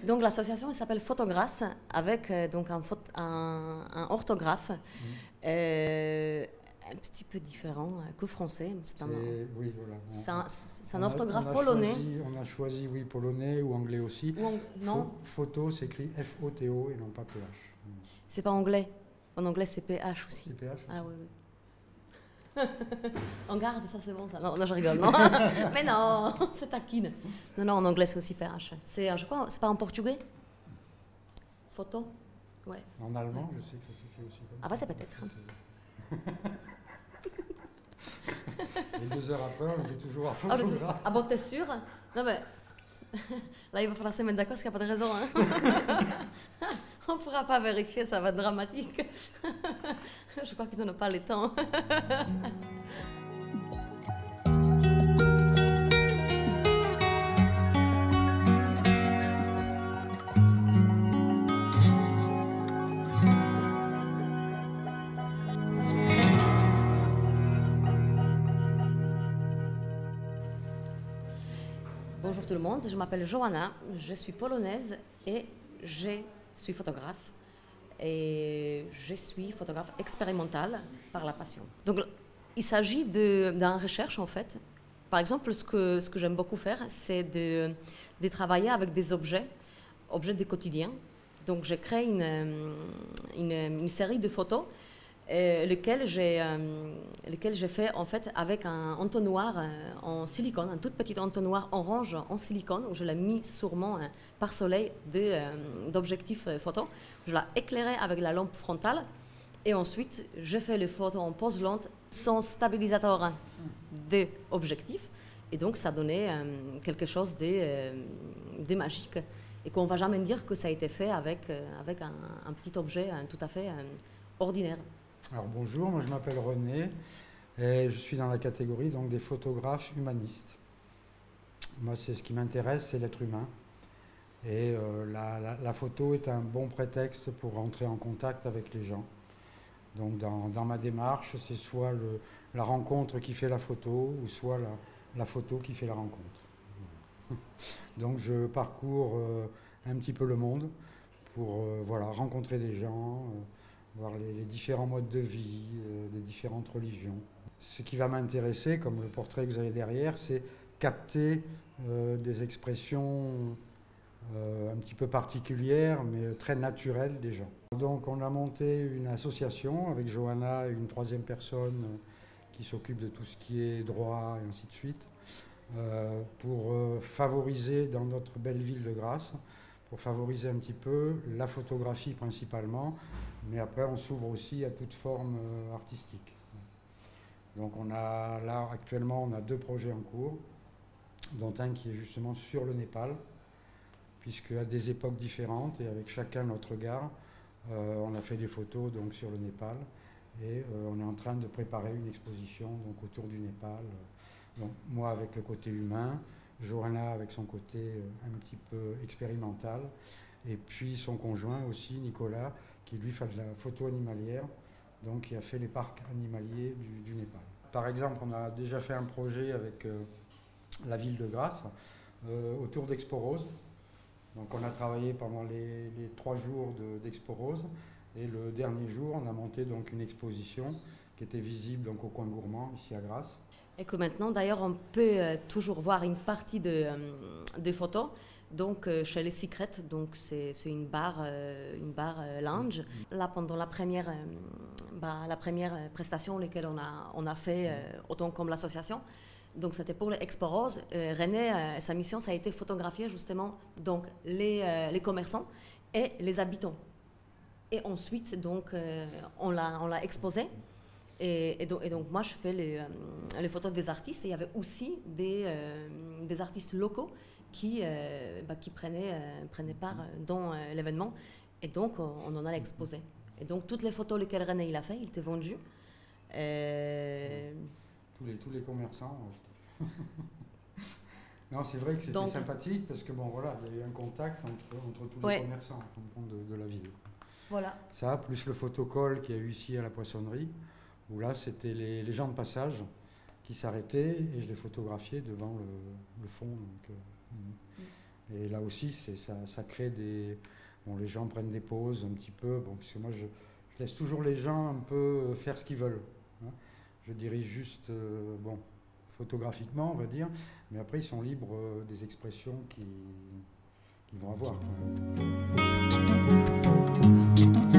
Donc l'association s'appelle Photographe avec donc un orthographe un petit peu différent que français. Oui, voilà. C'est un orthographe polonais. On a choisi, oui, polonais ou anglais aussi. Non. Photo s'écrit F-O-T-O et non pas P-H. C'est pas anglais. En anglais, c'est PH aussi. C'est PH aussi. Ah oui, oui. En garde, ça c'est bon ça. Non, je rigole, non. Mais non, c'est taquine. Non, en anglais c'est aussi PH. Je crois, c'est pas en portugais? Photo? Ouais. En allemand, je sais que ça s'écrit aussi comme ça. Ah bah c'est peut-être. Et 2 heures après, on est toujours à photographe. Ah bon, t'es sûr? Non mais... Là, il va falloir se mettre d'accord parce qu'il n'y a pas de raison. Hein. On ne pourra pas vérifier, ça va être dramatique. Je crois qu'ils n'ont pas le temps. Bonjour tout le monde, je m'appelle Joanna, je suis polonaise et je suis photographe. Et je suis photographe expérimentale par la passion. Donc, il s'agit d'une recherche, en fait. Par exemple, ce que j'aime beaucoup faire, c'est de travailler avec des objets du quotidien. Donc, je crée une série de photos lesquelles j'ai fait en fait avec un entonnoir en silicone, un tout petit entonnoir orange en silicone où je l'ai mis sûrement par soleil d'objectifs photo. Je l'ai éclairé avec la lampe frontale et ensuite je fais les photos en pose lente sans stabilisateur d'objectif et donc ça donnait quelque chose de magique et qu'on ne va jamais dire que ça a été fait avec un petit objet tout à fait ordinaire. Alors bonjour, moi je m'appelle René et je suis dans la catégorie donc, des photographes humanistes. Moi c'est ce qui m'intéresse, c'est l'être humain. Et la photo est un bon prétexte pour rentrer en contact avec les gens. Donc dans ma démarche, c'est soit la rencontre qui fait la photo ou soit la photo qui fait la rencontre. Donc je parcours un petit peu le monde pour rencontrer des gens, voir les différents modes de vie, les différentes religions. Ce qui va m'intéresser, comme le portrait que vous avez derrière, c'est capter des expressions un petit peu particulières, mais très naturelles des gens. Donc on a monté une association avec Johanna et une 3e personne qui s'occupe de tout ce qui est droit et ainsi de suite, pour favoriser dans notre belle ville de Grasse, pour favoriser un petit peu la photographie principalement, mais après on s'ouvre aussi à toute forme artistique. Donc là actuellement on a 2 projets en cours, dont un qui est justement sur le Népal, puisque à des époques différentes et avec chacun notre regard, on a fait des photos donc, sur le Népal et on est en train de préparer une exposition donc, autour du Népal. Donc, moi avec le côté humain, Johanna avec son côté un petit peu expérimental, et puis son conjoint aussi, Nicolas, qui lui fait de la photo animalière, donc qui a fait les parcs animaliers du Népal. Par exemple, on a déjà fait un projet avec la ville de Grasse autour d'Expo Rose. Donc on a travaillé pendant les 3 jours d'Expo Rose et le dernier jour on a monté donc une exposition qui était visible donc, au coin gourmand ici à Grasse. Et que maintenant d'ailleurs on peut toujours voir une partie des photos donc chez les Secrets, donc c'est une bar lounge. Là pendant la première prestation laquelle on a fait autant comme l'association. Donc c'était pour l'Expo Rose. René, sa mission, ça a été photographier justement donc, les commerçants et les habitants. Et ensuite, donc, on l'a exposé. Et donc moi, je fais les photos des artistes. Et il y avait aussi des artistes locaux qui prenaient part dans l'événement. Et donc, on en a exposé. Et donc, toutes les photos lesquelles René il a fait, il étaient vendues. Tous les commerçants ont acheté. Non, c'est vrai que c'était sympathique parce que bon voilà, il y a eu un contact entre tous les commerçants de la ville. Voilà. Ça, plus le photocall qu'il y a eu ici à la poissonnerie, où là c'était les gens de passage qui s'arrêtaient et je les photographiais devant le fond. Donc, Et là aussi, ça crée des... Bon, les gens prennent des pauses un petit peu, bon, parce que moi, je laisse toujours les gens un peu faire ce qu'ils veulent. Hein. Je dirige juste, bon, photographiquement, on va dire, mais après, ils sont libres des expressions qu'ils vont avoir. Quoi.